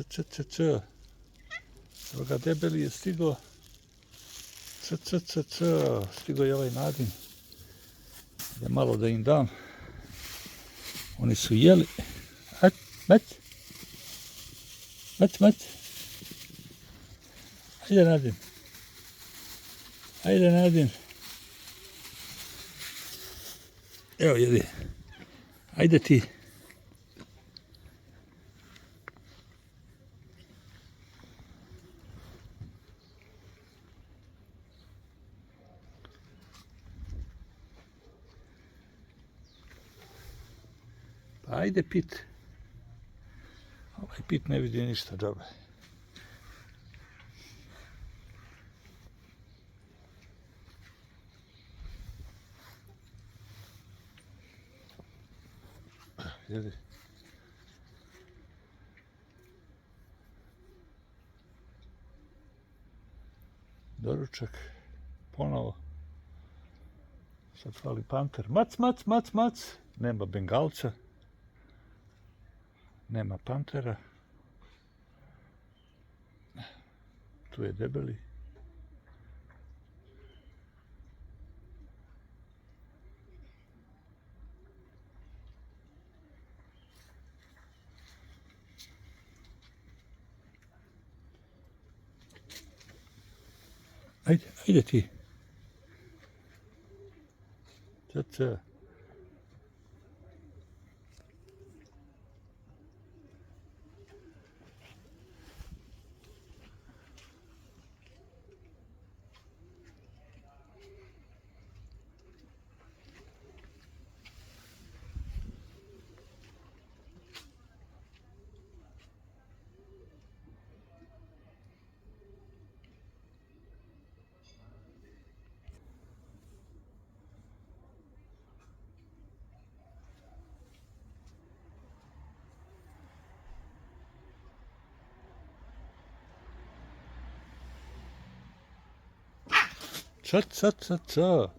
č. Evo ga, debeli je stigo. Č. Stigo je ovaj Nadin. Da malo da im dam. Oni su jeli. Mać. Ajde Nadin. Evo jedi. Ajde ti. Pa ajde pit. Ovaj pit ne vidi ništa, džabe. Jedi. Doručak. Ponovo. Sad fali panter. Mac. Nema bengalca. Nema pantera. Tu je debeli. Ajde ti. Č. Č.